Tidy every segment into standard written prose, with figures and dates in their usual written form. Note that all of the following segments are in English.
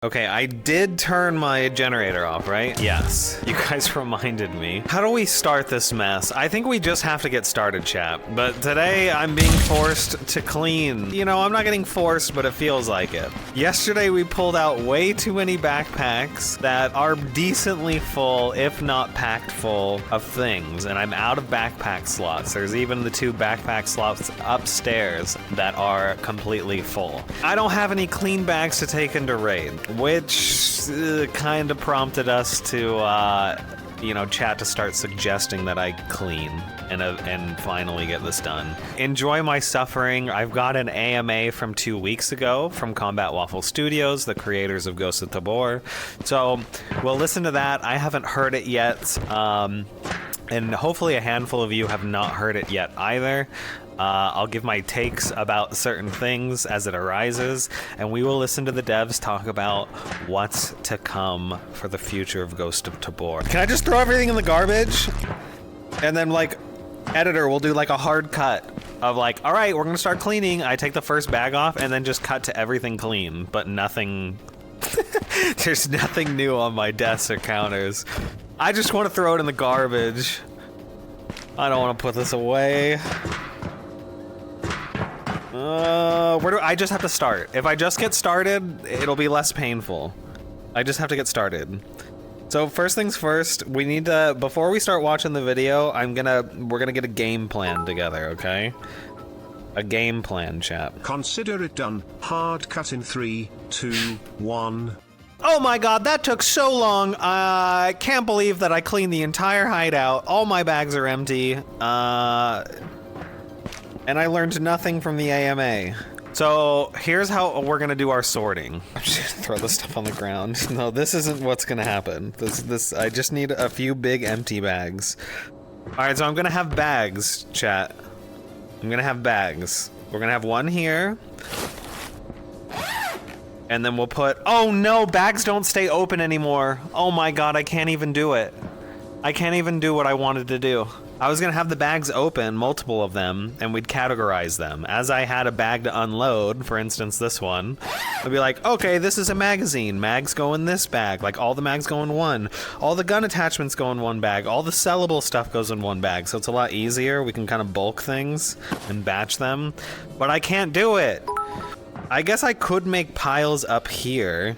Okay, I did turn my generator off, right? Yes. You guys reminded me. How do we start this mess? I think we just have to get started, chat. But today, I'm being forced to clean. You know, I'm not getting forced, but it feels like it. Yesterday, we pulled out way too many backpacks that are decently full, if not packed full, of things. And I'm out of backpack slots. There's even the 2 backpack slots upstairs that are completely full. I don't have any clean bags to take into raid, which kind of prompted us to, you know, chat to start suggesting that I clean and finally get this done. Enjoy my suffering. I've got an AMA from 2 weeks ago from Combat Waffle Studios, the creators of Ghost of Tabor. So we'll listen to that. I haven't heard it yet, and hopefully a handful of you have not heard it yet either. I'll give my takes about certain things as it arises, and we will listen to the devs talk about what's to come for the future of Ghost of Tabor. Can I just throw everything in the garbage? And then, like, editor will do, like, a hard cut of, like, all right, we're gonna start cleaning. I take the first bag off, and then just cut to everything clean, but nothing... There's nothing new on my desks or counters. I just want to throw it in the garbage. I don't want to put this away. Where do I just have to start? If I just get started, it'll be less painful. I just have to get started. So first things first, we need to, before we start watching the video, we're gonna get a game plan together, okay? A game plan, chap. Consider it done. Hard cut in 3, 2, 1. Oh my god, that took so long. I can't believe that I cleaned the entire hideout. All my bags are empty. And I learned nothing from the AMA. So here's how we're gonna do our sorting. I'm just gonna throw this stuff on the ground. No, this isn't what's gonna happen. I just need a few big empty bags. All right, so I'm gonna have bags, chat. I'm gonna have bags. We're gonna have one here. And then we'll put, oh no, bags don't stay open anymore. Oh my god, I can't even do it. I can't even do what I wanted to do. I was gonna have the bags open, multiple of them, and we'd categorize them. As I had a bag to unload, for instance this one, I'd be like, okay, this is a magazine. Mags go in this bag. Like, all the mags go in one. All the gun attachments go in one bag. All the sellable stuff goes in one bag, so it's a lot easier. We can kind of bulk things and batch them. But I can't do it. I guess I could make piles up here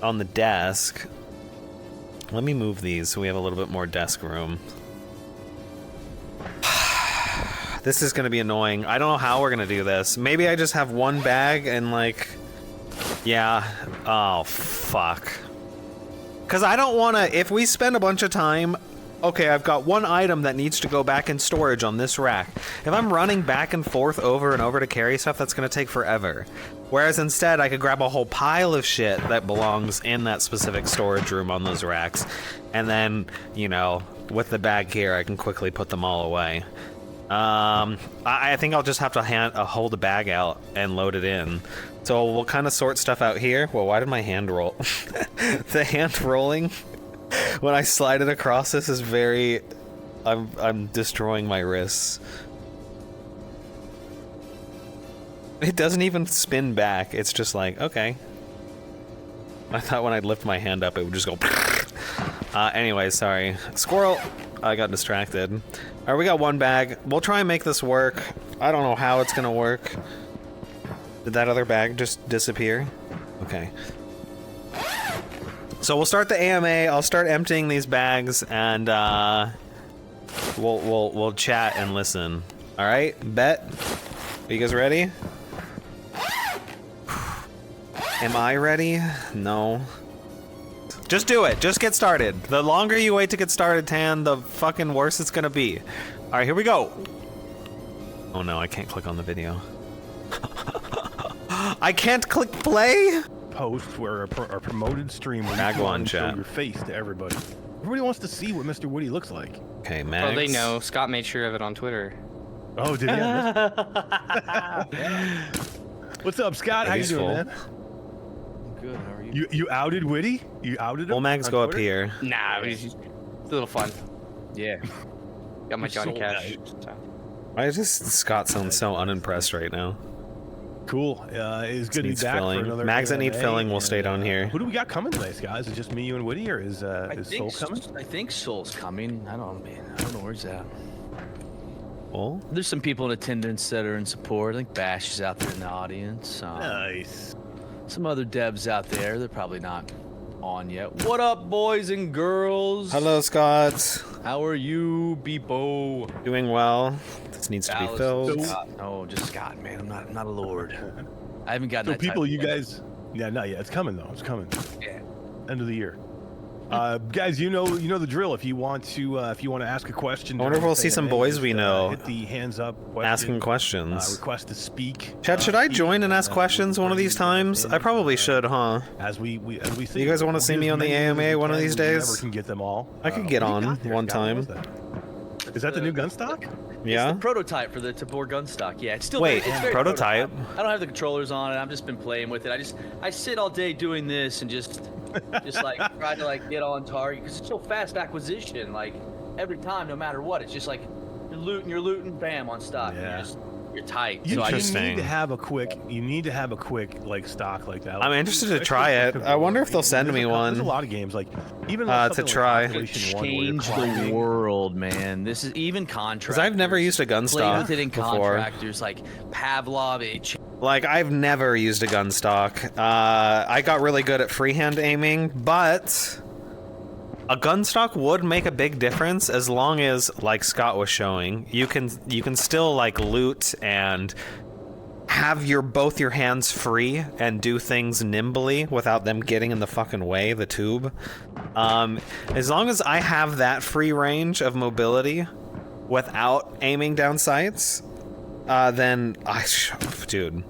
on the desk. Let me move these so we have a little bit more desk room. This is gonna be annoying. I don't know how we're gonna do this. Maybe I just have one bag and like, yeah. Oh, fuck. Cause I don't wanna, if we spend a bunch of time, okay, I've got one item that needs to go back in storage on this rack. If I'm running back and forth over and over to carry stuff, that's gonna take forever. Whereas instead, I could grab a whole pile of shit that belongs in that specific storage room on those racks. And then, you know, with the bag here, I can quickly put them all away. I think I'll just have to hold a bag out and load it in. So we'll kind of sort stuff out here. Well, why did my hand roll? The hand rolling when I slide it across this is very... I'm destroying my wrists. It doesn't even spin back. It's just like, okay. I thought when I'd lift my hand up, it would just go... Anyway, sorry. Squirrel! I got distracted. All right, we got one bag. We'll try and make this work. I don't know how it's gonna work. Did that other bag just disappear? Okay. So we'll start the AMA. I'll start emptying these bags, and we'll chat and listen. All right, bet. Are you guys ready? Am I ready? No. Just do it. Just get started. The longer you wait to get started, Tan, the fucking worse it's gonna be. All right, here we go. Oh no, I can't click on the video. I can't click play? Post where a promoted stream where Mag you one show chat. your face to everybody. Everybody wants to see what Mr. Woody looks like. Okay, Max. Oh, they know. Scott made sure of it on Twitter. Oh, did he? What's up, Scott? How you doing, man? Good, how are you? You outed Woody? You outed him? Well, Mags, on go up Twitter? here. Nah, it was just a little fun. Yeah. Got my You Johnny sold Cash. that. So. Why does Scott sound so unimpressed right now? Cool. It's good to be Needs back for filling. another Mags that need AMA, filling will and, stay down here. Who do we got coming today, guys? Is it just me, you, and Woody, or is Soul coming? I think Soul's coming. I don't know where's that. Oh, There's some people in attendance that are in support. I think Bash is out there in the audience. Nice. Some other devs out there. They're probably not on yet. What up, boys and girls? hello, Scott. How are you, Beepo? Doing well. This needs to be Alice, filled. Scott. No, just Scott, man. I'm not a lord. I haven't gotten So that people, title you yet. guys, yeah, not yet. It's coming though. It's coming. Yeah. End of the year. Guys, you know the drill. If you want to ask a question, I wonder if we'll see some boys we know hit the hands up. asking questions. Request to speak. Chad, should I join and ask questions one of these times? I probably should, huh? As we see. You guys wanna see me on the AMA one of these days? Never can get them all. I could get what do you on got there, one Scott? What time. was that? Is that the new gun stock? Yeah? It's the prototype for the Tabor gun stock. Yeah, it's still Wait, very, it's very prototype? I don't have the controllers on it. I've just been playing with it. I sit all day doing this and just like try to like get on target because it's so fast acquisition. Like every time, no matter what, it's just like you're looting, bam, on stock. Yeah. You're tight. You, So I you just need to have a quick. You need to have a quick like stock like that. I'm interested to try it. I wonder if they'll send me There's one. a lot of games like even To something try. Like Population 1 where you're change the climbing. world, man. This is even contractors. Because I've never used a gun played stock with it in before. contractors like Pavlov. Like, I've never used a gun stock. I got really good at freehand aiming, but a gun stock would make a big difference as long as, like Scott was showing, you can still like loot and have both your hands free and do things nimbly without them getting in the fucking way, the tube. As long as I have that free range of mobility without aiming down sights, then dude,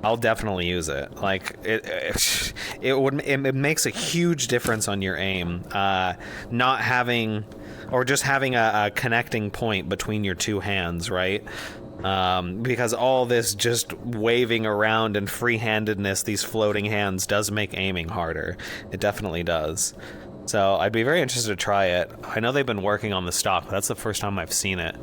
I'll definitely use it. Like it makes a huge difference on your aim. Not having, or just having a connecting point between your two hands, right? Because all this just waving around and free-handedness, these floating hands, does make aiming harder. It definitely does. So I'd be very interested to try it. I know they've been working on the stock, but that's the first time I've seen it.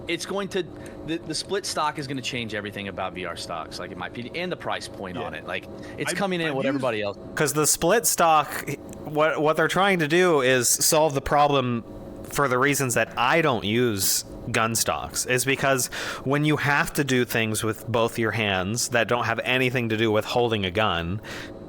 It's going to the split stock is going to change everything about VR stocks, like in my opinion, and the price point on it. Like it's coming in at what everybody else. Because the split stock, what they're trying to do is solve the problem for the reasons that I don't use gun stocks, is because when you have to do things with both your hands that don't have anything to do with holding a gun,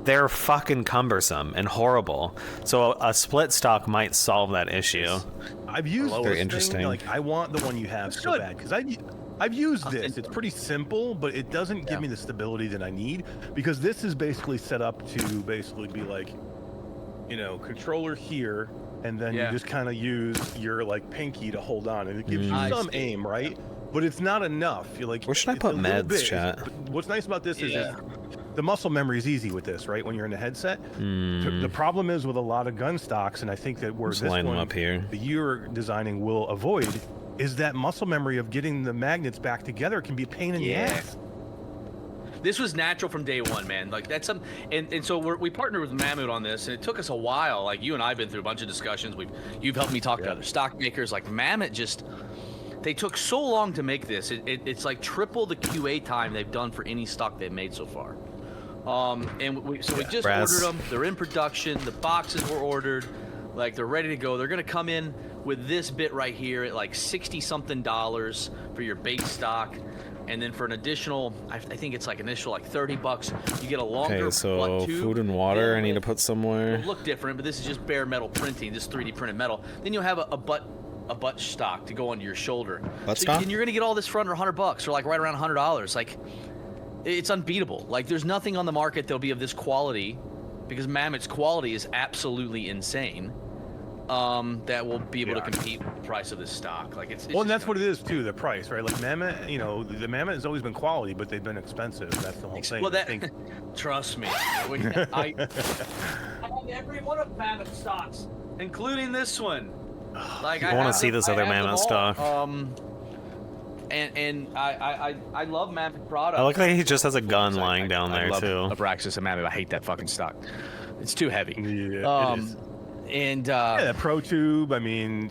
they're fucking cumbersome and horrible. So a split stock might solve that issue. I've used Very this interesting. thing, like I want the one you have so bad because I've used this. It's pretty simple, but it doesn't give me the stability that I need because this is basically set up to basically be like, controller here, and then you just kind of use your like pinky to hold on, and it gives you some aim, right? But it's not enough. You're like, Where should I put meds, chat? What's nice about this is the muscle memory is easy with this, right? When you're in a headset. The problem is with a lot of gun stocks, and I think that where Just this line them one up here. that you're designing will avoid is that muscle memory of getting the magnets back together can be a pain in the ass. This was natural from day one, man. Like that's and so we partnered with Mammoth on this, and it took us a while. Like you and I've been through a bunch of discussions. You've helped me talk to other stock makers. Like Mammoth they took so long to make this. It's like triple the QA time they've done for any stock they've made so far. We just ordered them. They're in production. The boxes were ordered. Like they're ready to go. They're gonna come in with this bit right here at like $60-something for your base stock, and then for an additional, I think it's like initial like $30, you get a longer. Okay, so butt tube. food and water I need to put somewhere. It'll look different, but this is just bare metal printing, this 3D printed metal. Then you'll have a butt stock to go under your shoulder. Butt stock? And you're gonna get all this for under $100, or like right around $100. Like it's unbeatable. Like there's nothing on the market that'll be of this quality, because Mammoth's quality is absolutely insane. That will be able to compete with the price of this stock. Like it's well, and that's what it is too, the price, right? Like Mammoth, the Mammoth has always been quality, but they've been expensive. That's the whole thing. Well, trust me, I have every one of Mammoth stocks, including this one. Like I want to see this other Mammoth stock. And I love Mammoth products. I like that he just has a gun lying down there too. Abraxas and Mammoth. I hate that fucking stock. It's too heavy. Yeah, it is. And the Pro Tube, I mean,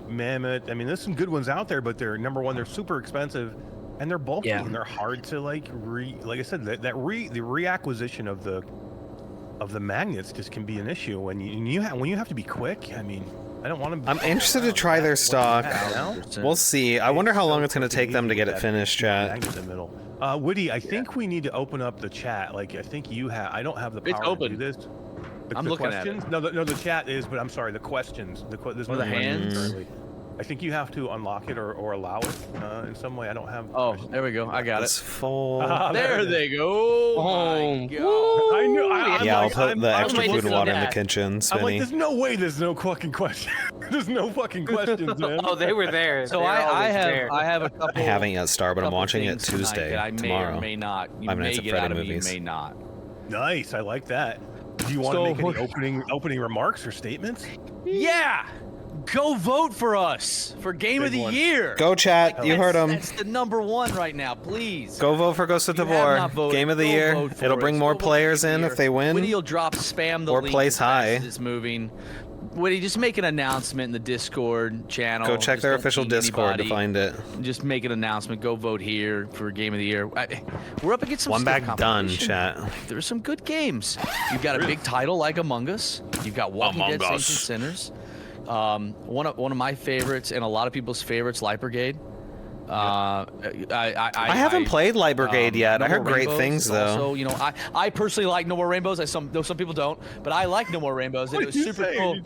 Mammoth. I mean, there's some good ones out there, but they're number one, they're super expensive, and they're bulky Yeah. and they're hard to like I said, the reacquisition of the magnets just can be an issue when you have to be quick. I mean, I don't want to. I'm interested to try their stock. We'll see. I wonder how long it's going to take them to get it finished, chat. In the middle. Woody, I think we need to open up the chat. Like, I think you have. I don't have the power It's open. to do this. I'm looking at it. No, the chat is, but I'm sorry. The questions. There's no the questions hands? currently. I think you have to unlock it or allow it in some way. I don't have. Oh, there we go. I got It's it. full. There they go. Oh my God. I knew. I'm Yeah, I'll like, put the I'm extra like, food and water in the that. kitchen, I'm like, Spinny. there's no way. There's no fucking question. There's no fucking questions, man. Oh, they were there. So They were I always there. have a couple. I haven't yet started, but I'm couple watching it things tonight Tuesday, that I may tomorrow. or may not. You 5 may Nights at get Freddy out of me, you movies. may not. Nice. I like that. Do you want So- to make any opening remarks or statements? Yeah. Go vote for us for Game of Big the one. Year. Go, chat. You heard him. That's the #1 right now, please. Go vote for Ghost of If you have Tabor. not voted, Game of the go year. vote for It'll bring us. more Go vote for players Game of in the if they win. Woody will drop spam the Or link place as fast high. as it's moving. Woody, just make an announcement in the Discord channel. Go check Just their don't official ping Discord to anybody. find it. Just make an announcement. Go vote here for Game of the Year. We're up against some One stiff bag done, competition. chat. There's some good games. You've got a big title like Among Us. You've got Walking Among Dead: Saints Us. and Sinners. One of my favorites and a lot of people's favorites, Light Brigade. I haven't played Light Brigade yet. No I heard More great Rainbows things, is though. Also, you know, I personally like No More Rainbows. Though some people don't, but I like No More Rainbows. And it was super cool.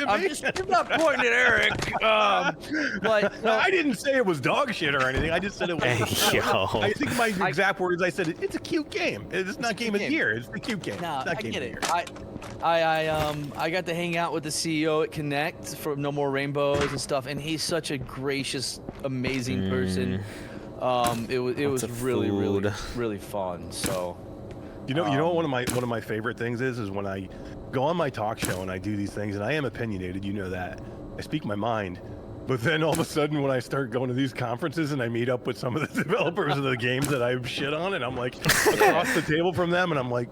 I'm not pointing at Eric. But no, I didn't say it was dog shit or anything. I just said it was. Hey, yo. I think my exact words. I said it's a cute game. It's not game of the game. year. It's a cute game. no, It's not I game get of it. the year. I got to hang out with the CEO at Connect for No More Rainbows and stuff, and he's such a gracious, amazing person. It was of really food. really fun. So You know what one of my favorite things is when I go on my talk show and I do these things, and I am opinionated. You know that. I speak my mind. But then all of a sudden, when I start going to these conferences and I meet up with some of the developers of the games that I've shit on, and I'm like across the table from them, and I'm like,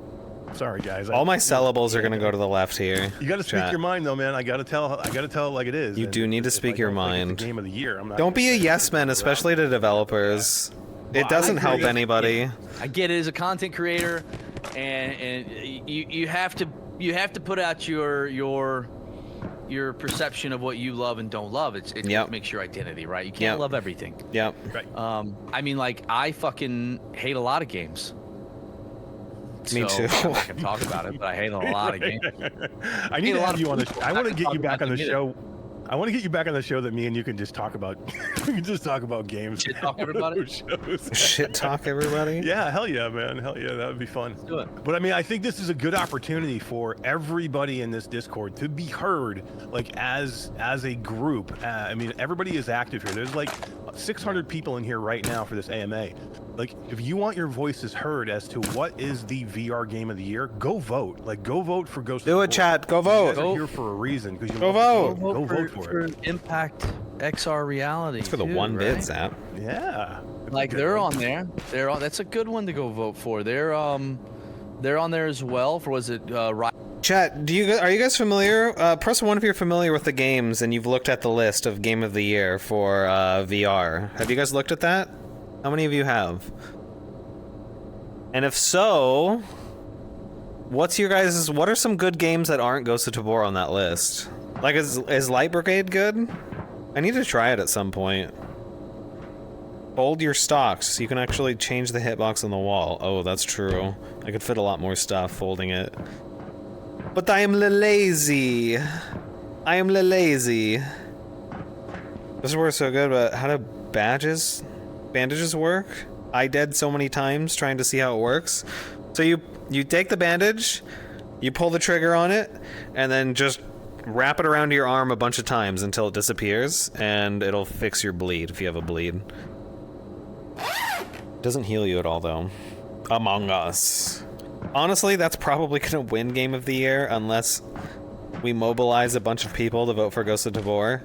sorry guys. All my sellables are going to go to the left here. You got to speak chat. your mind though, man. I got to tell it like it is. You And do need to if speak I your don't think it's mind. the game of the year. I'm not Don't gonna be a say yes it's man, around. especially to developers. It doesn't I help agree. anybody. I get it as a content creator, and you have to put out your perception of what you love and don't love. It Yep. makes your identity, right? You can't Yep. love everything. Yep. I mean, like, I fucking hate a lot of games. Me So, too. I'm not gonna talk about it, but I hate a lot of games. I need a to lot have of you on the people. show. I want to I get can you talk back on the about them show. I want to get you back on the show that me and you can just talk about. We can just talk about games. Shit talk everybody? Shows. Shit talk, everybody. Yeah, hell yeah, man. Hell yeah, that would be fun. Let's do it. But I mean, I think this is a good opportunity for everybody in this Discord to be heard, like as a group. I mean, everybody is active here. There's like 600 people in here right now for this AMA. Like, if you want your voices heard as to what is the VR game of the year, go vote. Like, go vote for Ghost. Do of it, War. chat. Go You vote. guys are here for a reason. Because you Go love the vote. game. Go vote for it. Impact XR Reality. It's for the too, one bid, right? Zap. Yeah. Like, they're on there. They're on. That's a good one to go vote for. They're on there as well. For was it Chat, are you guys familiar? Press 1 if you're familiar with the games and you've looked at the list of Game of the Year for VR. Have you guys looked at that? How many of you have? And if so, what are some good games that aren't Ghost of Tabor on that list? Like, is Light Brigade good? I need to try it at some point. Fold your stocks. You can actually change the hitbox on the wall. Oh, that's true. I could fit a lot more stuff folding it. But I am lazy. I am lazy. This works so good, but how do bandages work? I dead so many times trying to see how it works. So you take the bandage, you pull the trigger on it, and then just wrap it around your arm a bunch of times until it disappears, and it'll fix your bleed if you have a bleed. Doesn't heal you at all, though. Among Us. Honestly, that's probably gonna win Game of the Year unless we mobilize a bunch of people to vote for Ghost of Tabor.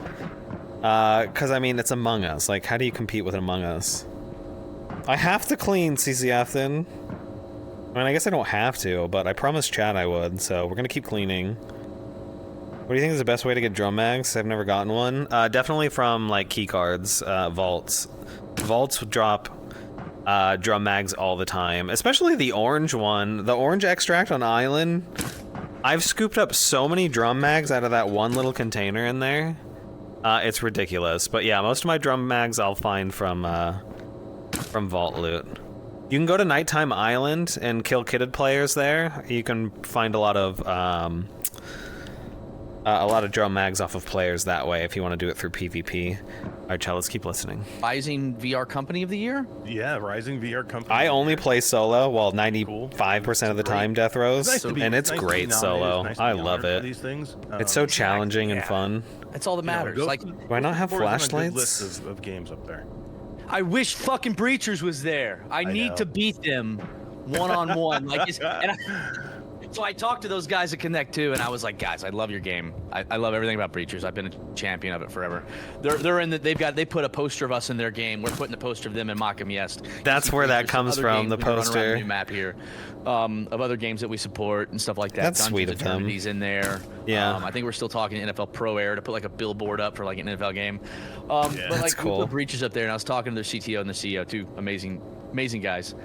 Because, I mean, it's Among Us. Like, how do you compete with Among Us? I have to clean, CCF, then. I mean, I guess I don't have to, but I promised Chad I would, so we're gonna keep cleaning. What do you think is the best way to get drum mags? I've never gotten one. Definitely from, like, key cards, vaults. Vaults drop drum mags all the time, especially the orange one. The orange extract on Island, I've scooped up so many drum mags out of that one little container in there. It's ridiculous. But yeah, most of my drum mags I'll find from Vault Loot. You can go to Nighttime Island and kill kitted players there. You can find a lot of drum mags off of players that way if you want to do it through PvP. All right, Chad, let's keep listening. Rising VR Company of the Year? Yeah, Rising VR Company. I only play solo, well, 95% of the time Death Rows, and it's great solo. I love it. These things. It's so challenging and fun. That's all that matters. You know, Like, do I not have flashlights? List of games up there. I wish fucking Breachers was there. I need know. to beat them one-on-one. So I talked to those guys at Connect 2, and I was like, guys, I love your game. I love everything about Breachers. I've been a champion of it forever. They put a poster of us in their game. We're putting a poster of them in Matka Miest. That's where that comes from, the We run around poster. the new map here, of other games that we support and stuff like that. That's sweet of them. He's in there. Yeah. I think we're still talking NFL Pro Air to put like a billboard up for like an NFL game. But That's like cool. we put Breachers up there, and I was talking to their CTO and the CEO, two amazing guys.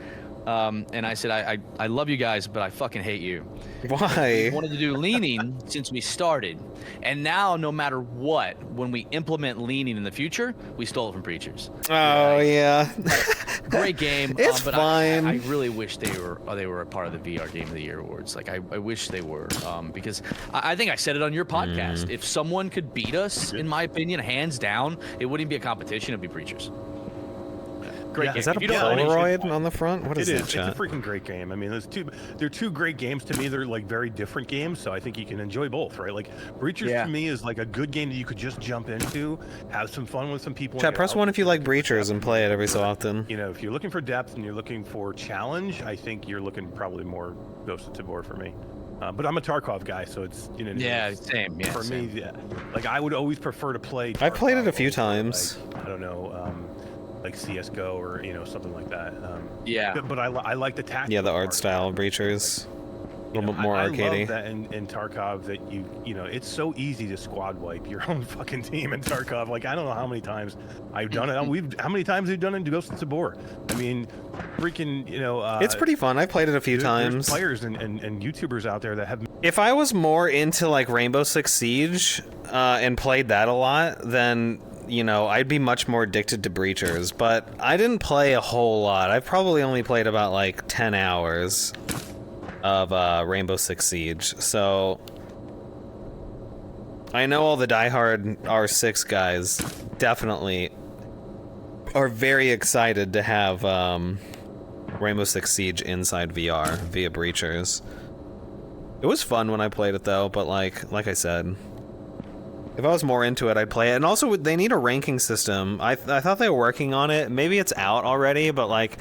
And I said, I love you guys, but I fucking hate you. Why? We wanted to do leaning since we started. And now, no matter what, when we implement leaning in the future, we stole it from Preachers. Oh, yeah. Great game. It's but fine. I really wish they were a part of the VR Game of the Year awards. Like, I wish they were. Because I think I said it on your podcast. If someone could beat us, in my opinion, hands down, it wouldn't be a competition, it'd be Preachers. Great game. Is that a If you don't know Polaroid on the front? What is It that, is. It's chat? a freaking great game. I mean, they're two great games to me. They're like very different games, so I think you can enjoy both, right? Like Breachers to me is like a good game that you could just jump into, have some fun with some people. Chat, press 1 if you like Breachers and play it every so often. You know, if you're looking for depth and you're looking for challenge, I think you're looking probably more Ghost of Tabor for me. But I'm a Tarkov guy, so it's Yeah, same. Yeah, for same. me, yeah. Like I would always prefer to play. I've played it a Tarkov few over, times. like, I don't know, like CS:GO or something like that. Yeah. But I like the tactical. Yeah, the art part. style of Breachers. A little bit more I arcadey. love that in Tarkov that you know it's so easy to squad wipe your own fucking team in Tarkov. Like I don't know how many times I've done it. How many times we've done it in Ghost of Tabor? I mean, freaking It's pretty fun. I played it a few there's times. players and YouTubers out there that have. If I was more into like Rainbow Six Siege and played that a lot, then I'd be much more addicted to Breachers. But I didn't play a whole lot. I've probably only played about like 10 hours of Rainbow Six Siege. So I know all the diehard R6 guys definitely are very excited to have Rainbow Six Siege inside VR via Breachers. It was fun when I played it though, but like I said, if I was more into it, I'd play it. And also, they need a ranking system. I thought they were working on it. Maybe it's out already, but like,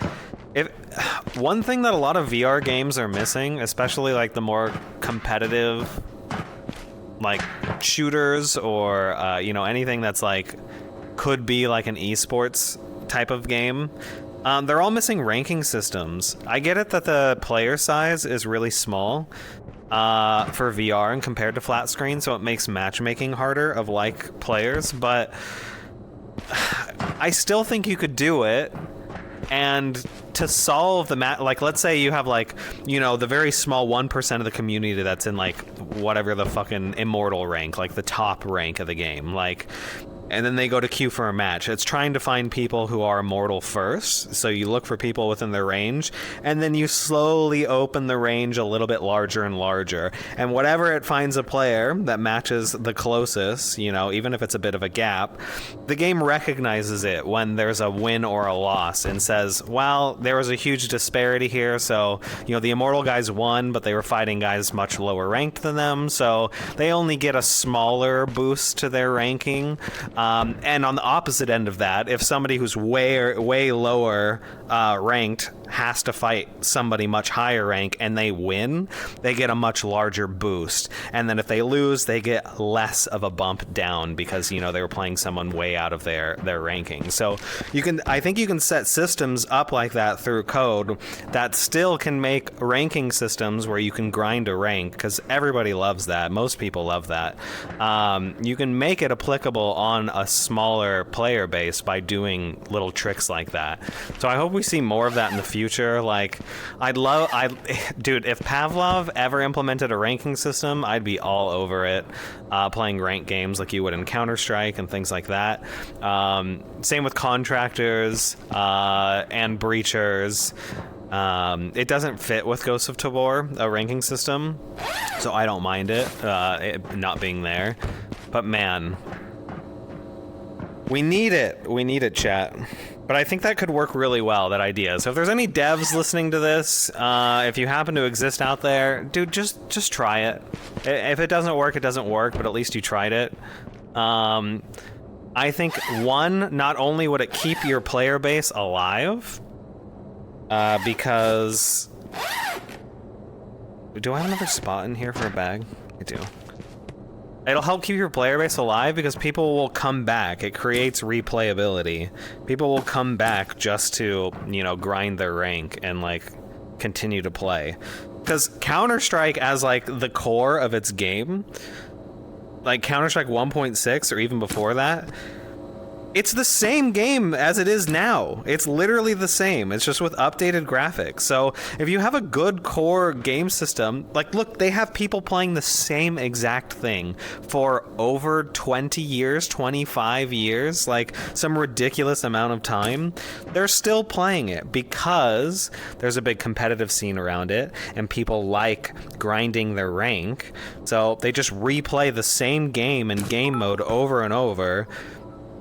one thing that a lot of VR games are missing, especially like the more competitive, like shooters or anything that's like could be like an esports type of game. They're all missing ranking systems. I get it that the player size is really small for VR and compared to flat screen, so it makes matchmaking harder of like players, but I still think you could do it. And to solve the like, let's say you have like, the very small 1% of the community that's in like whatever the fucking immortal rank, like the top rank of the game, like, and then they go to queue for a match. It's trying to find people who are immortal first, so you look for people within their range, and then you slowly open the range a little bit larger and larger. And whatever it finds a player that matches the closest, even if it's a bit of a gap, the game recognizes it when there's a win or a loss and says, well, there was a huge disparity here, so, the immortal guys won, but they were fighting guys much lower ranked than them, so they only get a smaller boost to their ranking. And on the opposite end of that, if somebody who's way lower ranked has to fight somebody much higher rank and they win, they get a much larger boost. And then if they lose, they get less of a bump down because, you know, they were playing someone way out of their ranking. So I think you can set systems up like that through code that still can make ranking systems where you can grind a rank, because everybody loves that. Most people love that. You can make it applicable on a smaller player base by doing little tricks like that. So I hope we see more of that in the future. Like, dude, if Pavlov ever implemented a ranking system, I'd be all over it. Playing ranked games like you would in Counter-Strike and things like that. Same with contractors and breachers. It doesn't fit with Ghosts of Tabor, a ranking system, so I don't mind it not being there. But man, we need it. We need it, chat. But I think that could work really well, that idea. So if there's any devs listening to this, if you happen to exist out there, dude, just try it. If it doesn't work, it doesn't work, but at least you tried it. I think, one, not only would it keep your player base alive, because... Do I have another spot in here for a bag? I do. It'll help keep your player base alive because people will come back. It creates replayability. People will come back just to, you know, grind their rank and, like, continue to play. Because Counter-Strike, as, like, the core of its game, like Counter-Strike 1.6 or even before that, it's the same game as it is now. It's literally the same. It's just with updated graphics. So if you have a good core game system, like, look, they have people playing the same exact thing for over 20 years, 25 years, like some ridiculous amount of time. They're still playing it because there's a big competitive scene around it and people like grinding their rank. So they just replay the same game in game mode over and over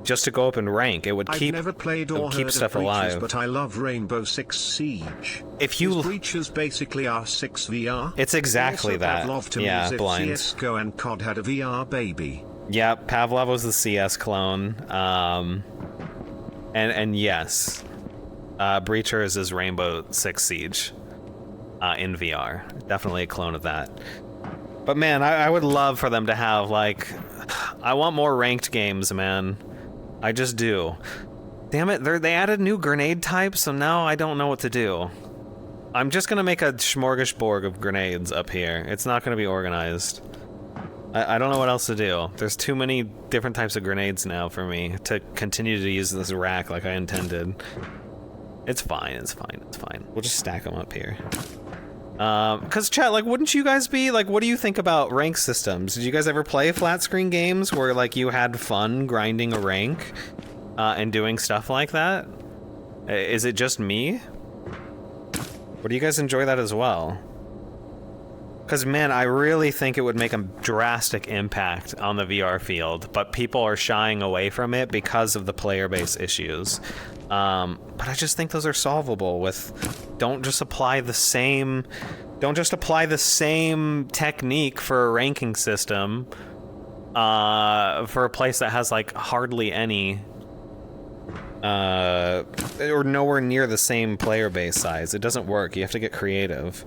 just to go up in rank. It would keep, I've never played or keep heard stuff of Breaches, alive. but I love Rainbow Six Siege. If you Breaches basically R6 VR. It's exactly Also, that. Pavlov to Yeah, me as if blind. CS:GO and COD had a VR baby. Yeah, Pavlov was the CS clone. And yes, Breachers is Rainbow Six Siege in VR. Definitely a clone of that. But man, I would love for them to have, like, I want more ranked games, man. I just do. Damn it, they added new grenade types, so now I don't know what to do. I'm just gonna make a smorgasbord of grenades up here. It's not gonna be organized. I don't know what else to do. There's too many different types of grenades now for me to continue to use this rack like I intended. It's fine, it's fine, it's fine. We'll just stack them up here. Cause chat, like, wouldn't you guys be, like, what do you think about rank systems? Did you guys ever play flat screen games where, like, you had fun grinding a rank, and doing stuff like that? Is it just me? Or do you guys enjoy that as well? Cause man, I really think it would make a drastic impact on the VR field, but people are shying away from it because of the player base issues. But I just think those are solvable with, don't just apply the same technique for a ranking system, for a place that has, like, hardly any, or nowhere near the same player base size. It doesn't work. You have to get creative.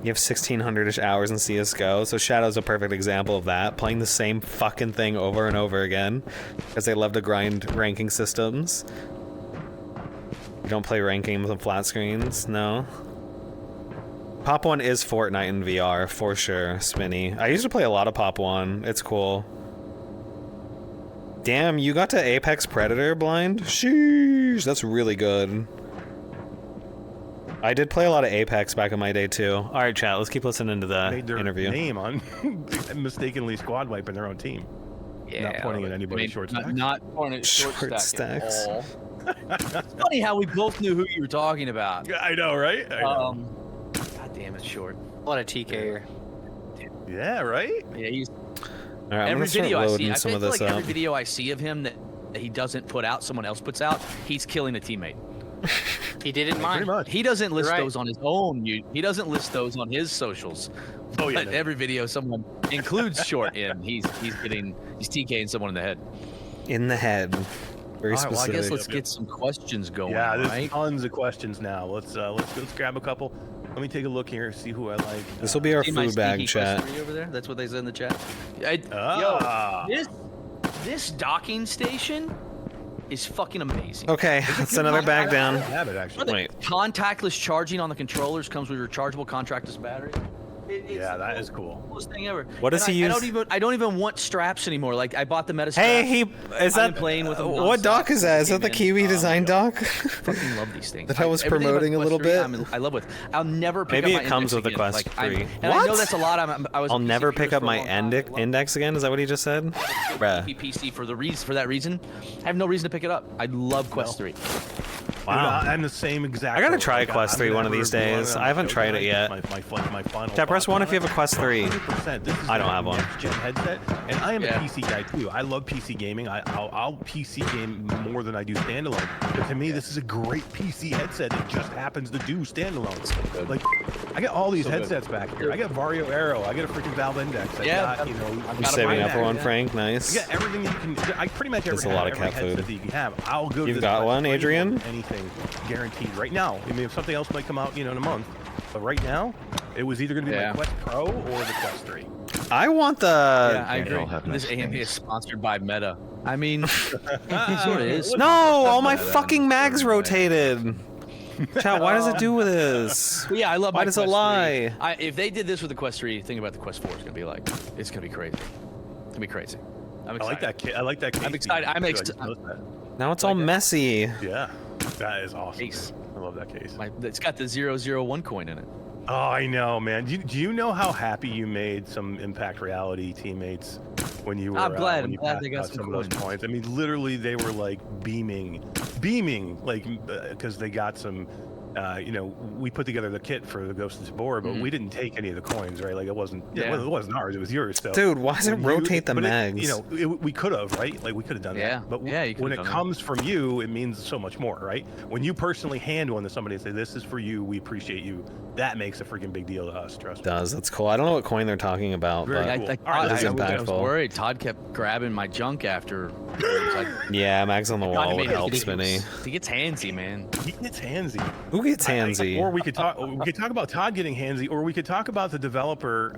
You have 1,600-ish hours in CSGO, so Shadow's a perfect example of that. Playing the same fucking thing over and over again, because they love to grind ranking systems. You don't play rank games on flat screens? No? Pop 1 is Fortnite in VR, for sure, Spinny. I used to play a lot of Pop 1. It's cool. Damn, you got to Apex Predator, Blind? Sheesh, that's really good. I did play a lot of Apex back in my day too. All right, chat. Let's keep listening to the Made their interview. name on mistakenly squad wiping their own team. Yeah, Not pointing at anybody's short stack. Not pointing at short Short stack at stacks. all. It's funny how we both knew who you were talking about. I know, right? I know. God damn it, short. A lot of TK. Yeah, right? Yeah, he's All right, I'm every gonna start video I see. loading I some feel of this like up. every video I see of him that he doesn't put out, someone else puts out, he's killing a teammate. He did it in mine. Pretty much. He doesn't list right. those on his own. He doesn't list those on his socials. Oh, yeah, But no. every video someone includes short in, he's TKing someone in the head. In the head. Very All right, well, I specific. guess let's get some questions going. Yeah, there's right? tons of questions now. Let's grab a couple. Let me take a look here, see who I like. This will be our See my food bag sneaky chat. quest 3 over there. That's what they said in the chat. Ah. Yo, this docking station is fucking amazing. Okay, that's another bag I down. have it actually. Wait. Contactless charging on the controllers comes with rechargeable contractless battery. It's Yeah, the that coolest- is cool. Coolest thing ever. What does And he I use? I don't even want straps anymore. Like I bought the meta straps. Hey, is I've that been playing with them what nonstop dock is since that? it Is that came the in. Kiwi design dock? Fucking love these things. That I was Everything about promoting a Quest little 3, bit? I love with. I'll never pick Maybe up it my comes index with the again. Quest Like, I'm- 3. And I know What? that's a lot. I was. a I'll PC never pick user up for a my long time. I love it. index again. Is that what he just said? Bruh. PC for that reason. I have no reason to pick it up. I love Quest 3. Wow. Dude, I'm the same exact. I gotta way. try Like, Quest I'm 3 gonna one of these review days. it on I haven't the show tried it tonight. yet. My final. Chat, press thoughts 1 on if you have a Quest 3. 100%. This is I don't the have one. next-gen headset, and I am Yeah. a PC guy too. I love PC gaming. I'll PC game more than I do standalone. But to me, this is a great PC headset that just happens to do standalone. Like, I got all these headsets back here. I got Vario Aero. I got a freaking Valve Index. I Yeah, got, you know, I've You got a saving up Mac, for one, yeah. Frank? I Nice. got everything you can. I pretty much That's a every, lot of every cat headset food. that you can have. I'll go. You've to got Quest one, 3 Adrian? with anything guaranteed right now. I mean, if something else might come out, in a month. But right now, it was either going to be Yeah. my Quest Pro or the Quest 3. I want the. Yeah, I they agree. all have This nice AMP things. is sponsored by Meta. I mean, it sort of is. No, all my fucking mags rotated. Chat, why does it do with this? But yeah, I love. Why my does it Quest 3. lie? If they did this with the Quest 3, think about the Quest 4 is gonna be like. It's gonna be crazy. It's gonna be crazy. I'm I excited. like that. I like that. Case I'm excited. feature, I'm too. I ex- just noticed that. Now it's all messy. Yeah, that is awesome. Case. I love that case. It's got the 001 coin in it. Oh, I know, man. Do you know how happy you made some Impact Reality teammates when you were? I'm glad. when I'm you glad passed they got out some some of those coins. points. I mean, literally, they were like beaming, like because they got some. We put together the kit for the Ghost of Tabor, but we didn't take any of the coins, right? Like it wasn't. Yeah. It wasn't ours. It was yours. So, Dude, why does it when you- rotate the but mags? we could have, right? Like we could have done Yeah. that. But Yeah, you could've when it done that. comes from you, it means so much more, right? When you personally hand one to somebody and say, "This is for you. We appreciate you," that makes a freaking big deal to us. Trust me. Does. That's cool. I don't know what coin they're talking about, Very but cool. I, All right, This is I was impactful. worried. Todd kept grabbing my junk after. It was like, yeah, mags on the wall would He help, gets- Spinny. He gets handsy, man. He gets handsy. Who gets handsy? Or we could talk. We could talk about Todd getting handsy, or we could talk about the developer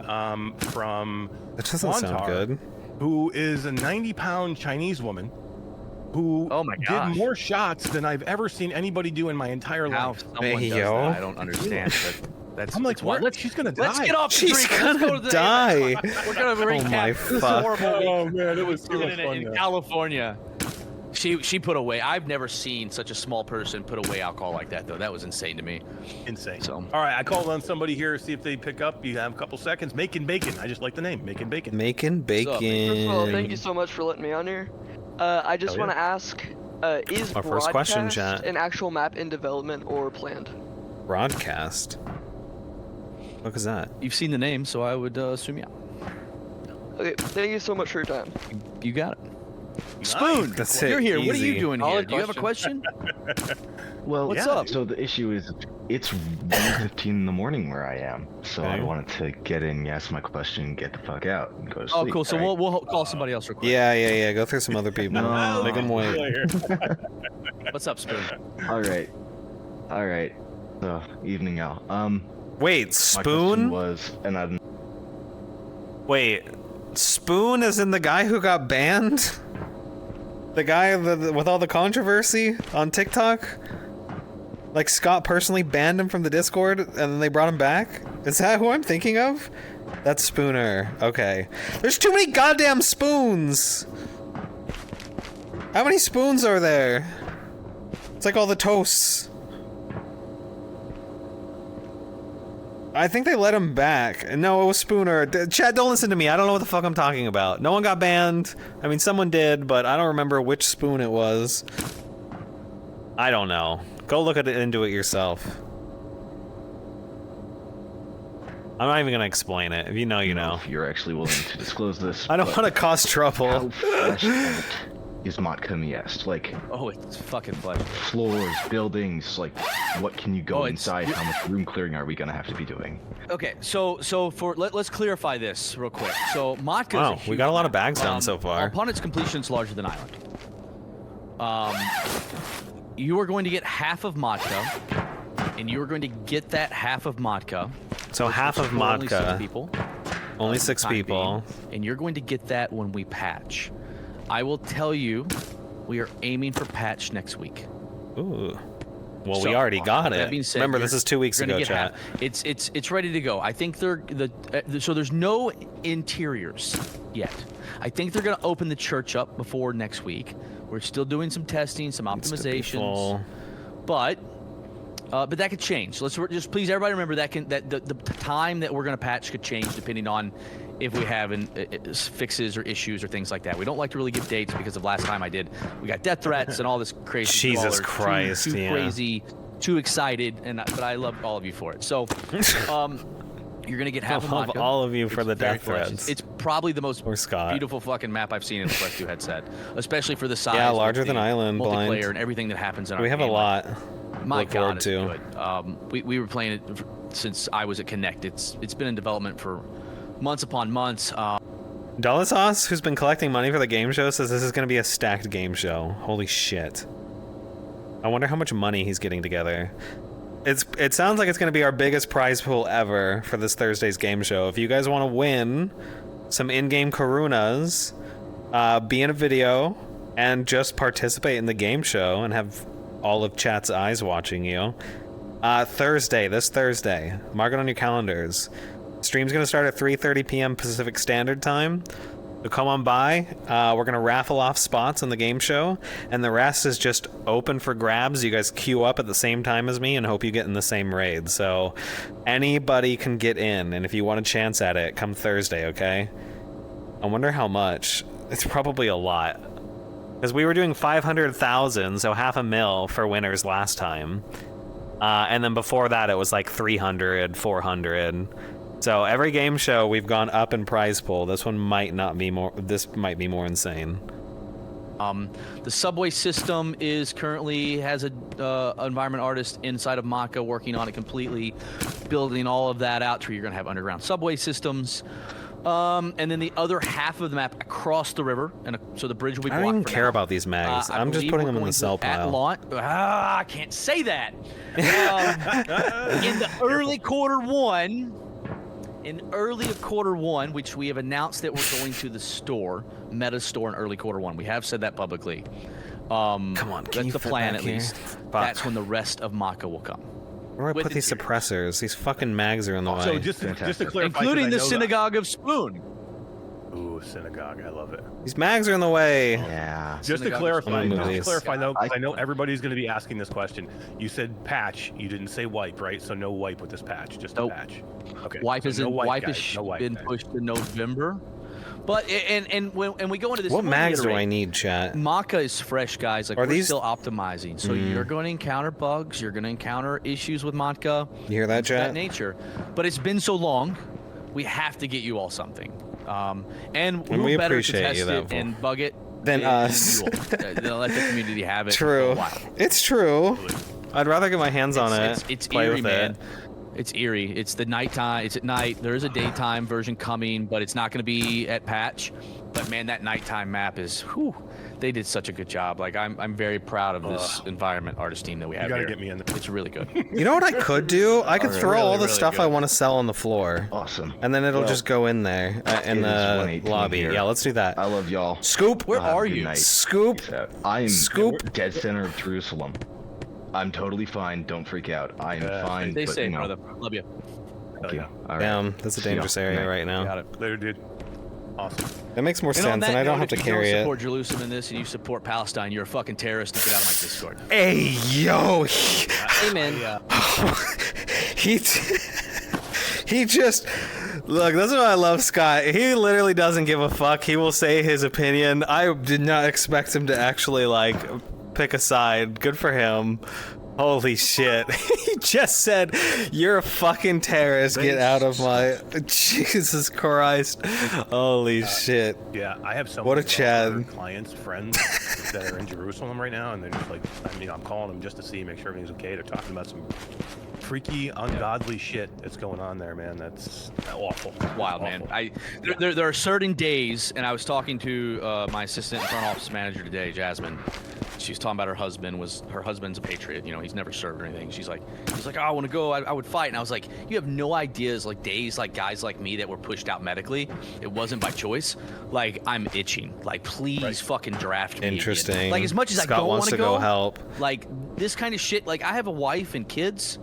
from That doesn't sound Montar, good. who is a 90-pound Chinese woman who Oh my gosh. did more shots than I've ever seen anybody do in my entire How life. someone Hey, does yo. that, I don't understand. But that's. I'm like, it's wild. what? She's gonna die. Let's get off the She's drink. Let's go gonna to the die. We're gonna recap my this fuck. horrible week Oh man, it was so much fun. in though. California. She put away. I've never seen such a small person put away alcohol like that, though. That was insane to me. Insane. So- All right, I called on somebody here. See if they pick up. You have a couple seconds. Making bacon. I just like the name. Making bacon. Making bacon. First of all, thank you so much for letting me on here. I just Hell want to ask, is Our first question, broadcast chat. an actual map in development or planned? Broadcast. What is that? You've seen the name, so I would assume yeah. Okay, thank you so much for your time. You got it. Nice. Spoon, That's you're it, here. What are you easy. doing here? Solid Do you have a question? Well, What's yeah, up? So the issue is it's 1:15 in the morning where I am. So I Okay. wanted to get in, ask my question, get the fuck out, and go to Oh, sleep. cool. So right? we'll call somebody else real quick. Yeah. Go through some other people. No. Make them wait. What's up, Spoon? All right. So evening out. Wait, My question Spoon? was, and I Wait, Spoon is in the guy who got banned? The guy with all the controversy on TikTok? Like Scott personally banned him from the Discord and then they brought him back? Is that who I'm thinking of? That's Spooner. Okay. There's too many goddamn spoons! How many spoons are there? It's like all the toasts. I think they let him back. No, it was Spooner. Chad, don't listen to me. I don't know what the fuck I'm talking about. No one got banned. I mean, someone did, but I don't remember which spoon it was. I don't know. Go look at it into it yourself. I'm not even gonna explain it. If you know, you know. if you're actually willing to disclose this. I don't but want to cause How trouble. fleshed out is Matka Miest? Like Oh, it's fucking flesh. floors, buildings. Like what can you go Oh, it's- inside? How much room clearing are we gonna have to be doing? Okay, so let's clarify this real quick. So Matka. Wow, we got a lot of bags done so far. Upon its completion, it's larger than Island. You are going to get half of Matka, and you are going to get that half of Matka. So half of Only 6 Matka. people. Only for the 6 time people. being, and you're going to get that when we patch. I will tell you, we are aiming for patch next week. Ooh. Well, So, we already got it. That being said, Remember, you're- this is 2 weeks you're gonna ago, get chat. half. It's ready to go. I think so there's no interiors yet. I think they're gonna open the church up before next week. We're still doing some testing, some Needs to be optimizations, full. but that could change. Let's just please everybody remember that the time that we're gonna patch could change depending on if we have fixes or issues or things like that. We don't like to really give dates because of last time we got death threats and all this crazy. Jesus too Christ, too yeah. crazy, too excited, but I love all of you for it. So, you're gonna get half I of love Matka. all of you for the very death fresh. threats. It's probably the most Or Scott. beautiful fucking map I've seen in the Quest 2 headset, especially for the size. Yeah, with larger than the Island, multiplayer blind. and everything that happens in our We have a game. lot. My look forward God, it's to. good. We were playing it since I was at Connect. It's been in development for months upon months. Dullasauce, who's been collecting money for the game show, says this is going to be a stacked game show. Holy shit. I wonder how much money he's getting together. It sounds like it's going to be our biggest prize pool ever for this Thursday's game show. If you guys want to win some in-game Karunas, be in a video, and just participate in the game show and have all of chat's eyes watching you. This Thursday, mark it on your calendars. Stream's going to start at 3:30 p.m. Pacific Standard Time. So come on by. We're going to raffle off spots on the game show, and the rest is just open for grabs. You guys queue up at the same time as me and hope you get in the same raid. So anybody can get in, and if you want a chance at it, come Thursday, okay? I wonder how much. It's probably a lot. Because we were doing 500,000, so $500,000 for winners last time. And then before that, it was like 300, 400. So every game show we've gone up in prize pool. This one might not be more. This might be more insane. The subway system has a environment artist inside of Matka working on it completely, building all of that out to where you're gonna have underground subway systems. And then the other half of the map across the river, so the bridge will be I blocked. don't even for care now. about these mags. I I'm just believe putting we're them in the going sell to at pile. launch. I can't say that. In the early quarter one, which we have announced that we're going to the store, Meta store in early quarter one. We have said that publicly. Come on, can that's you the fit plan back at here? least. Fuck. That's when the rest of Matka will come, Where do I with put these interiors. suppressors? These fucking mags are in the way. So just to Fantastic. clarify, 'cause including I the know Synagogue of Spoon. Ooh, synagogue! I love it. These mags are in the way. Yeah. Just to Synagogue clarify, of though, Spoon. though, 'cause I know everybody's going to be asking this question. You said patch. You didn't say wipe, right? So no wipe with this patch. Just a Nope. patch. Okay. Wipe so is no in, wipe guys, has no wipe, been guys. pushed to November. But and when we go into this, What I wanna mags do I reiterate, need, chat? Matka is fresh, guys. Like Are we're these- still optimizing, so you're going to encounter bugs. You're going to encounter issues with Matka. You hear that, That chat? nature. But it's been so long, we have to get you all something. And who we better to appreciate test you, it though, and bug it than us. you all. They'll let the community have it for True. a while. It's true. I'd rather get my hands on it. It's play eerie, with man. it. It's eerie. It's the nighttime. It's at night. There is a daytime version coming, but it's not going to be at patch. But man, that nighttime map is, whew, they did such a good job. Like I'm very proud of this environment artist team that we have You gotta here. get me in there. It's really good. You know what I could do? I could throw all the really stuff I good. want to sell on the floor, Awesome. and then it'll Well, just go in there in it is the 1:18 lobby. here. Yeah, let's do that. I love y'all. Scoop. Where Have a are good you? night. Scoop. Peace out. I'm Scoop. dead center of Jerusalem. I'm totally fine. Don't freak out. I am fine. Stay but, safe, you know, brother. Love you. thank you. All right. Damn, that's a See ya. dangerous Good area night. right now. Got it. Later, dude. Awesome. That makes more And on sense, that and I don't note, have to if you carry don't it. support Jerusalem in this and you support Palestine, you're a fucking terrorist and get out of my Discord. Hey, yo. Amen. He just look. That's why I love Scott. He literally doesn't give a fuck. He will say his opinion. I did not expect him to actually like pick a side. Good for him. Holy shit. He just said, "You're a fucking terrorist. Get out of my." Jesus Christ. Holy shit. Yeah, I have so What a many Chad. clients, friends that are in Jerusalem right now, and they're just like, I'm calling them just to see, make sure everything's okay. They're talking about some freaky, ungodly shit that's going on there, man. That's awful. Wild, man. There are certain days, and I was talking to my assistant front office manager today, Jasmine. she was talking about her husband's a patriot. You know, he's never served or anything. He's like, oh, I want to go. I would fight. And I was like, you have no ideas. Like days, like guys like me that were pushed out medically. It wasn't by choice. Like I'm itching. Like please fucking draft me. Interesting. Again. Like as much as Scott I don't wants want to go help. Like this kind of shit. Like I have a wife and kids.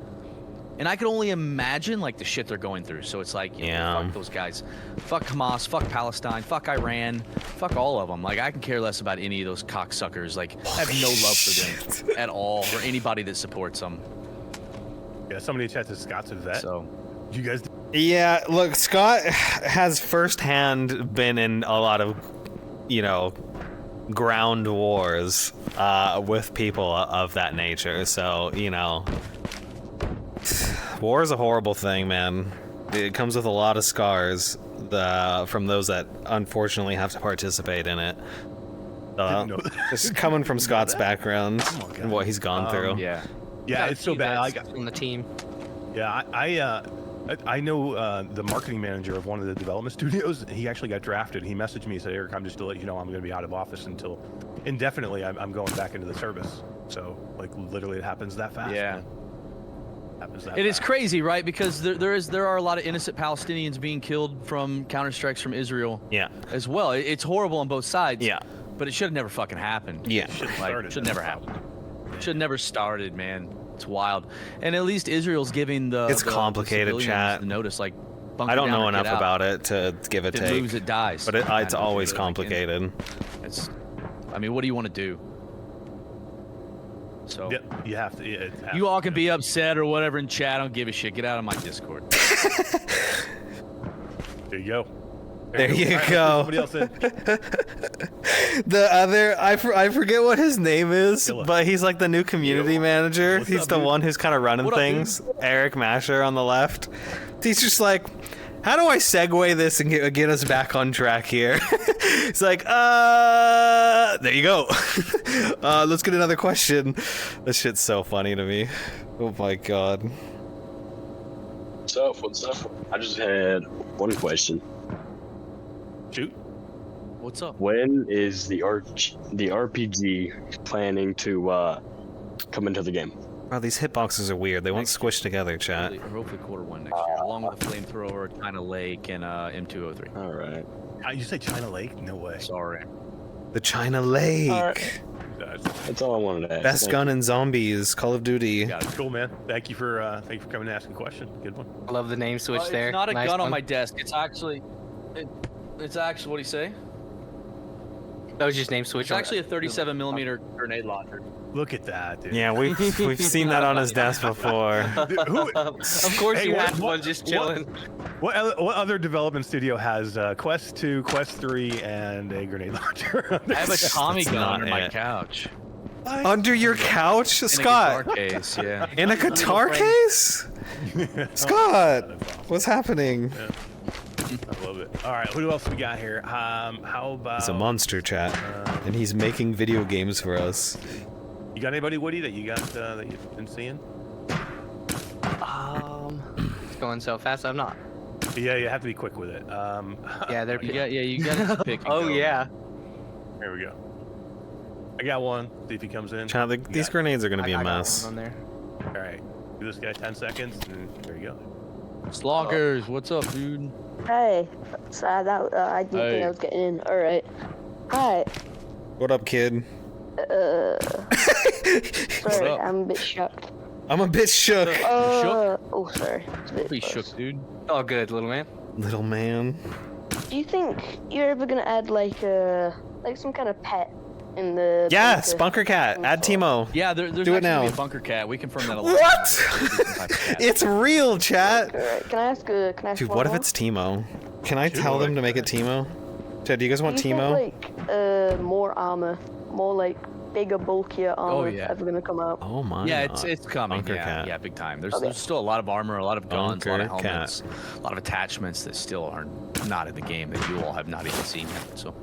And I can only imagine like the shit they're going through. So it's like, fuck those guys. Fuck Hamas, fuck Palestine, fuck Iran, fuck all of them. Like I can care less about any of those cocksuckers. Like I have no love for them at all, or anybody that supports them. Yeah, somebody in chat says Scott's a vet. So, you guys. Yeah, look, Scott has firsthand been in a lot of, ground wars with people of that nature. So, war is a horrible thing, man. It comes with a lot of scars from those that unfortunately have to participate in it. Just coming from Scott's background and what he's gone through. Yeah, it's so bad. I got on the team. Yeah, I know the marketing manager of one of the development studios. He actually got drafted. He messaged me and said, Eric, I'm just to let you know I'm going to be out of office until indefinitely. I'm going back into the service. So, like, literally, it happens that fast. Yeah. Man. It is crazy, right? Because there are a lot of innocent Palestinians being killed from counterstrikes from Israel. Yeah. As well. It's horrible on both sides. Yeah. But it should have never fucking happened. Yeah. Should never happen. Should never started, man. It's wild. And at least Israel's giving it's complicated, the chat. Notice, like, I don't know enough about it to give a take. It moves, it dies. But it's always complicated. I mean, what do you want to do? So yep, you have to. You all can be upset or whatever in chat. I don't give a shit. Get out of my Discord. There you go. There you go. Somebody else said. The other, I forget what his name is, but he's like the new community manager. He's the one who's kind of running things. Eric Masher on the left. He's just like, how do I segue this and get us back on track here? It's like, there you go. Let's get another question. This shit's so funny to me. Oh my god. What's up? I just had one question. Shoot. What's up? When is the RPG planning to come into the game? Wow, these hitboxes are weird. They won't squish together, chat. Hopefully Q1 next year, along with a flamethrower, China Lake, and M203. All right. You say China Lake? No way. Sorry. The China Lake. All right. That's all I wanted to ask. Best gun in zombies, Call of Duty. Yeah, cool, man. Thank you for coming and asking a question. Good one. I love the name switch there. It's not a Nice gun one. on my desk. It's actually, what do you say? That was just name switch. It's actually a 37mm grenade launcher. Look at that, dude. Yeah, we've seen that on his desk before. Dude, Of course, you had one just chilling. What other development studio has Quest 2, Quest 3, and a grenade launcher? I have a Tommy That's gun not under my it. couch. Under your couch, In a Scott? guitar case, yeah. In a guitar case? Scott, what's happening? I love it. All right, who else we got here? How about? He's a monster, chat, and he's making video games for us. You got anybody, Woody, that you got that you've been seeing? It's going so fast. I'm not. Yeah, you have to be quick with it. Yeah, they're. You got to pick. And Oh go. yeah. Here we go. I got one. See if he comes in. Chat, these grenades are gonna be a I got mess. one on there. All right. Give this guy 10 seconds, and there you go. Sloggers, what's up, dude? Hey, sorry, I didn't think I was getting in. All right. Hi. What up, kid? Sorry, up? I'm a bit shocked. I'm a bit shook. Shook? Oh, sorry. It's a bit Pretty close. shook, dude. Oh, good, little man. Little man. Do you think you're ever gonna add like some kind of pet in the? Yes, bunker? Bunker Cat. Add Timo. Yeah, there's Do it actually now. gonna be a bunker cat. We confirmed that a lot. What? It's real, chat. All right. Can I ask? Dude, one what if more? it's Timo? Can I tell them to make it Timo? Chat, do you guys want Do you Timo? think, like more armor, more like bigger, bulkier armor yeah. ever gonna come out? Oh my. Yeah, God. it's coming. Bunker Yeah, Cat. yeah, big time. Okay. There's still a lot of armor, a lot of guns, a lot of Bunker Cat. helmets, a lot of attachments that still are not in the game that you all have not even seen yet. So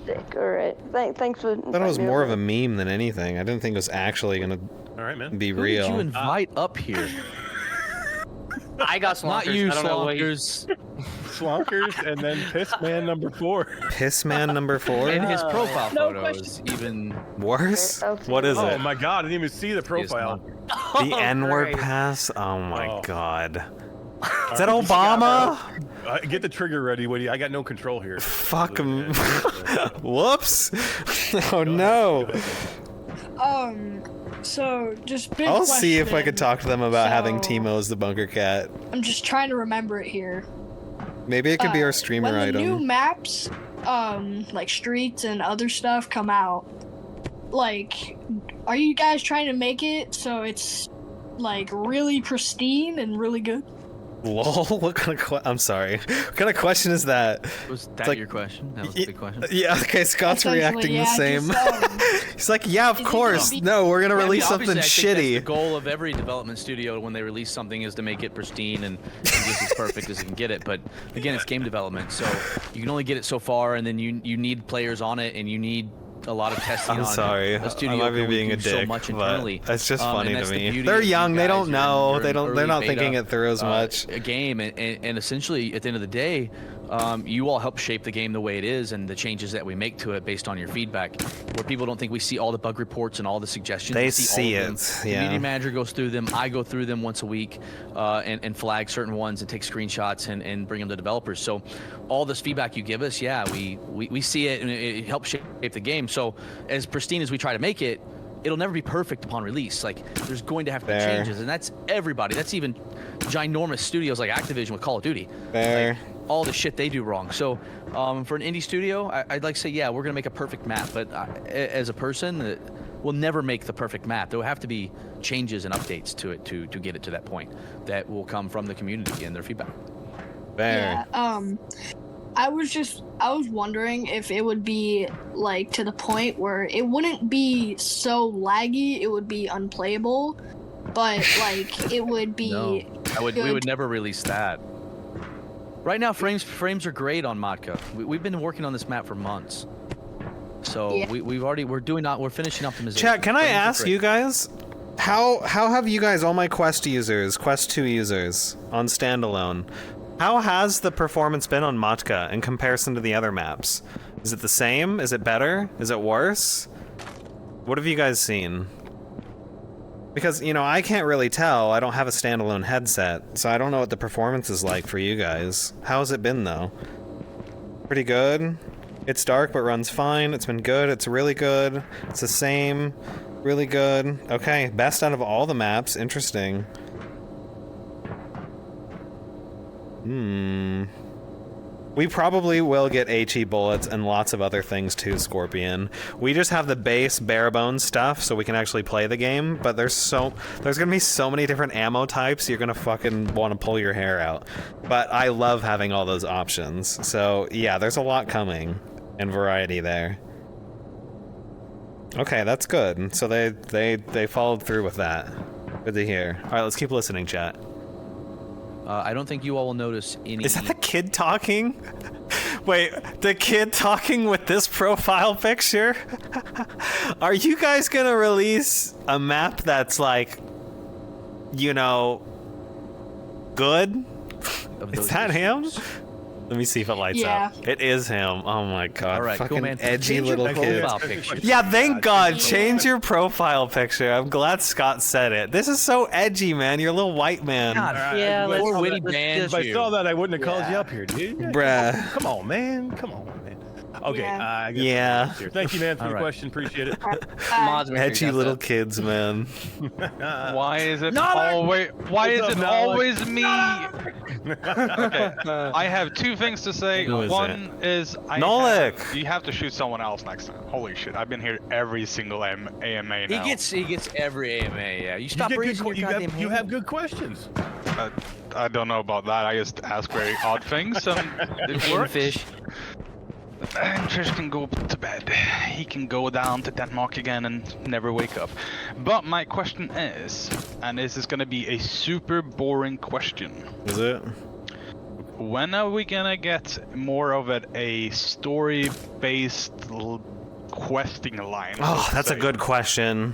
Sick. All right. Thanks for. I thought it was more of a meme than anything. I didn't think it was actually gonna All right, man. be who did you real. invite up here? I got slonkers. Not you, I don't know what slonkers. Slonkers, and then Piss Man number 4. Pissman number 4? And his profile No photo is even Worse? Okay. What is Oh it? my god, I didn't even see the profile. The N-word great. pass? Oh my Oh. god. Is that Obama? Get the trigger ready, Woody. I got no control here. Fuck him. Whoops. Oh no. So just big I'll see if I question. could talk to them about having So- Timo as the bunker cat. I'm just trying to remember it here. Maybe it could be our streamer when the new item. maps, like streets and other stuff come out, like, are you guys trying to make it so it's like really pristine and really good? Lol, what kind of I'm sorry. What kind of question is that? Was that like- your question? That was a big question. Yeah, okay, Scott's Essentially, reacting the yeah, same. just, He's like, yeah, of is it course. gonna be- No, we're gonna Yeah, I mean, release something obviously, I think that's shitty. the goal of every development studio when they release something is to make it pristine and just as perfect as it can get it. But again, it's game development, so you can only get it so far, and then you need players on it, and you need a lot of testing I'm on sorry. it. A studio I might be can only being a do so dick, much but internally. it's just And funny that's to the me. beauty They're of you young. They guys. don't know. You're They in don't. They're early not beta, thinking it through as much. a game, and essentially at the end of the day, you all help shape the game the way it is and the changes that we make to it based on your feedback. Where people don't think we see all the bug reports and all the suggestions. They we see all of it, them. yeah. Community manager goes through them. I go through them once a week and flag certain ones and take screenshots and bring them to developers. So all this feedback you give us, yeah, we see it and it helps shape the game. So as pristine as we try to make it, it'll never be perfect upon release. Like, there's going to have to be Fair. changes, and that's everybody. That's even ginormous studios like Activision with Call of Duty. Fair. Like, all the shit they do wrong. So for an indie studio, I'd like to say, yeah, we're going to make a perfect map. But as a person, we'll never make the perfect map. There will have to be changes and updates to it to get it to that point that will come from the community and their feedback. Fair. Yeah. I was wondering if it would be like to the point where it wouldn't be so laggy, it would be unplayable, but like it would be We good. would never release that. Right now, frames are great on Matka. We've been working on this map for months. So Yeah. we're finishing optimization. Chat, can I Frames are ask great. you guys, how have you guys, all my Quest users, Quest 2 users on standalone, how has the performance been on Matka in comparison to the other maps? Is it the same? Is it better? Is it worse? What have you guys seen? Because, you know, I can't really tell. I don't have a standalone headset, so I don't know what the performance is like for you guys. How has it been, though? Pretty good? It's dark, but runs fine. It's been good. It's really good. It's the same. Really good. Okay, best out of all the maps. Interesting. We probably will get HE bullets and lots of other things too, Scorpion. We just have the base bare bones stuff so we can actually play the game, but there's gonna be so many different ammo types you're gonna fucking want to pull your hair out. But I love having all those options. So yeah, there's a lot coming and variety there. Okay, that's good. So they followed through with that. Good to hear. All right, let's keep listening, chat. I don't think you all will notice any. Is that the kid talking? Wait, the kid talking with this profile picture? Are you guys gonna release a map that's like, you know, good? of Is those that him? issues? Let me see if it lights Yeah. up. It is him. Oh my god. All right, fucking cool, man. edgy Change your little kid. profile picture. Yeah, thank God. Change your profile picture. I'm glad Scott said it. This is so edgy, man. You're a little white man. God, Yeah, let's- Or witty let's bans If I you. saw that, I wouldn't have called you Yeah. up here, dude. Bruh. Come on, man. Come on, man. Okay. Yeah. I guess Yeah. I'm here. Thank you, man, for All your right. question. Appreciate it. Mods make sure you Edgy got little that. kids, man. Why is it Nolak! always? Why What's is up, it Nolak? always me? Okay, I have two things to say. Who is One is Nolak! you have to shoot someone else next time. Holy shit! I've been here every single AMA now. He gets every AMA. Yeah, you stop you, raising your goddamn you hand. have good questions. I don't know about that. I just ask very odd things and it works. Fish. And Trish can go to bed. He can go down to Denmark again and never wake up. But my question is, and this is gonna be a super boring question. Is it? When are we gonna get more of a story-based questing line? Oh, so to that's a say? good question.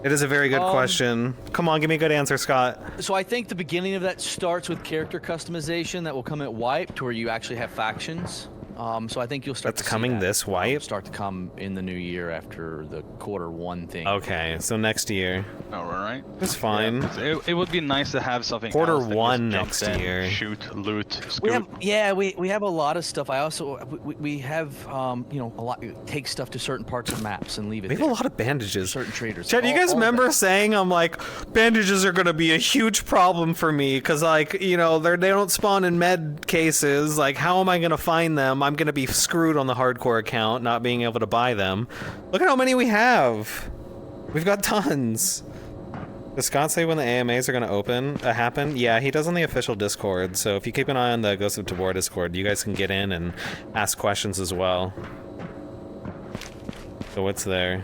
It is a very good question. Come on, give me a good answer, Scott. So I think the beginning of that starts with character customization that will come at Wipe, to where you actually have factions. So I think you'll start. That's coming this Wipe? Start to come in the new year after the Q1 thing. Okay, so next year. All right. That's fine. Yeah, it would be nice to have something. Q1 next year. Shoot, loot, scoot. We have a lot of stuff. I also we have you know, a lot. Take stuff to certain parts of maps and leave it. We have a lot of bandages. Certain traders. Chad, you guys remember saying I'm like, bandages are gonna be a huge problem for me because like, you know, they don't spawn in med cases. Like, how am I gonna find them? I'm gonna be screwed on the hardcore account, not being able to buy them. Look at how many we have. We've got tons. Does Scott say when the AMAs are gonna happen? Yeah, he does on the official Discord. So if you keep an eye on the Ghost of Tabor Discord, you guys can get in and ask questions as well. So what's there?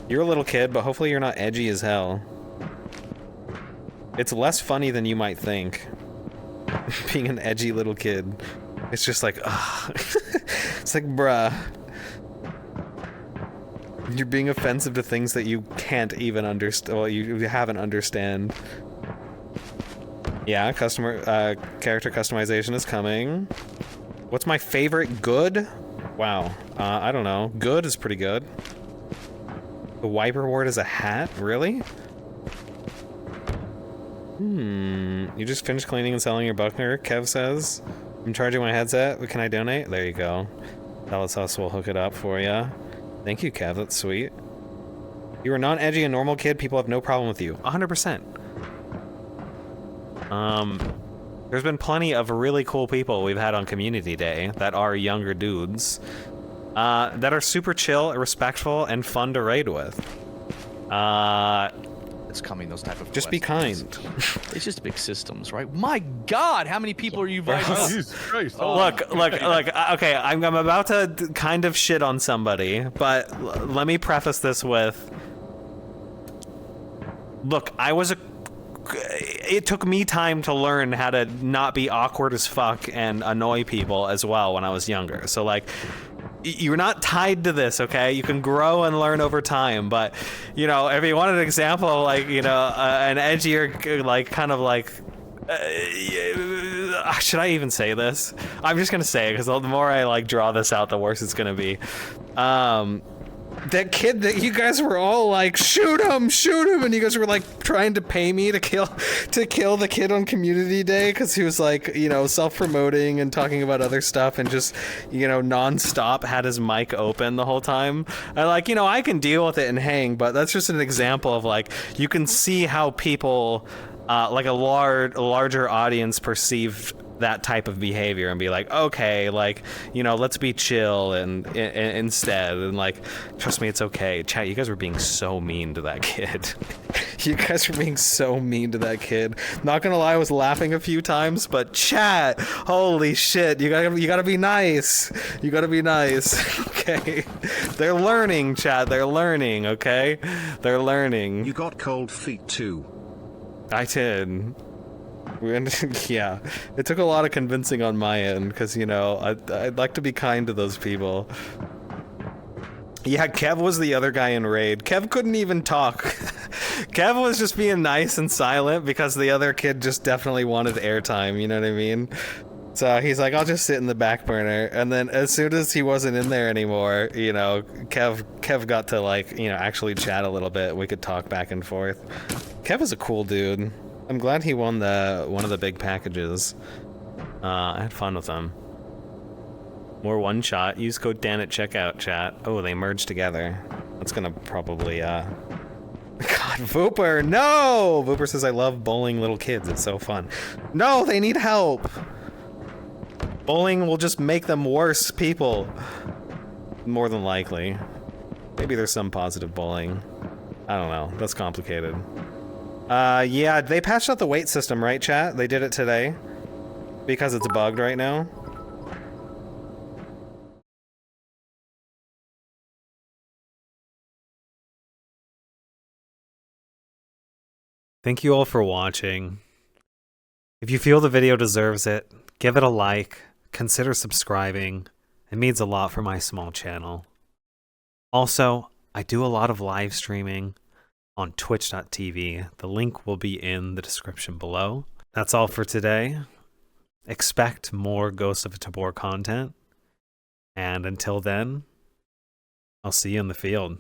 You're a little kid, but hopefully you're not edgy as hell. It's less funny than you might think. Being an edgy little kid. It's just like, ugh. It's like, bruh. You're being offensive to things that you can't even understand. Well, you haven't understand. Yeah, character customization is coming. What's my favorite good? Wow. I don't know. Good is pretty good. The wipe reward is a hat? Really? You just finished cleaning and selling your Buckner, Kev says. I'm charging my headset. Can I donate? There you go. Tell us we'll hook it up for you. Thank you, Kev. That's sweet. You are non-edgy and normal kid. People have no problem with you. 100%. There's been plenty of really cool people we've had on Community Day that are younger dudes. That are super chill, respectful, and fun to raid with. It's coming, those type of just be kind. It's just big systems, right? My God, how many people are you inviting? Jesus Christ. Look, okay, I'm about to kind of shit on somebody, but let me preface this with, look, it took me time to learn how to not be awkward as fuck and annoy people as well when I was younger. So like, you're not tied to this, okay? You can grow and learn over time, but, you know, if you want an example of, like, you know, an edgier, like, kind of like, should I even say this? I'm just gonna say it, because the more I, like, draw this out, the worse it's gonna be. That kid that you guys were all like, shoot him, and you guys were like trying to pay me to kill the kid on Community Day because he was like, you know, self-promoting and talking about other stuff and just, you know, non-stop had his mic open the whole time. And like, you know, I can deal with it and hang, but that's just an example of like, you can see how people, like a larger audience perceive that type of behavior and be like, okay, like, you know, let's be chill and instead, and like, trust me, it's okay. Chat, you guys were being so mean to that kid. You guys were being so mean to that kid. Not gonna lie, I was laughing a few times, but chat, holy shit, you gotta be nice. You gotta be nice. Okay, they're learning, chat. They're learning. Okay, they're learning. You got cold feet too. I did. Yeah, it took a lot of convincing on my end because, you know, I'd like to be kind to those people. Yeah, Kev was the other guy in raid. Kev couldn't even talk. Kev was just being nice and silent because the other kid just definitely wanted airtime, you know what I mean? So he's like, I'll just sit in the back burner. And then as soon as he wasn't in there anymore, you know, Kev got to, like, you know, actually chat a little bit. We could talk back and forth. Kev is a cool dude. I'm glad he won one of the big packages. I had fun with him. More one shot. Use code Dan at checkout, chat. Oh, they merged together. That's gonna probably, God, Vooper, no! Vooper says, I love bowling little kids. It's so fun. No, they need help. Bowling will just make them worse people. More than likely. Maybe there's some positive bowling. I don't know. That's complicated. Yeah, they patched out the weight system, right, chat? They did it today. Because it's bugged right now. Thank you all for watching. If you feel the video deserves it, give it a like, consider subscribing. It means a lot for my small channel. Also, I do a lot of live streaming. on twitch.tv. The link will be in the description below. That's all for today. Expect more Ghost of Tabor content. And until then, I'll see you in the field.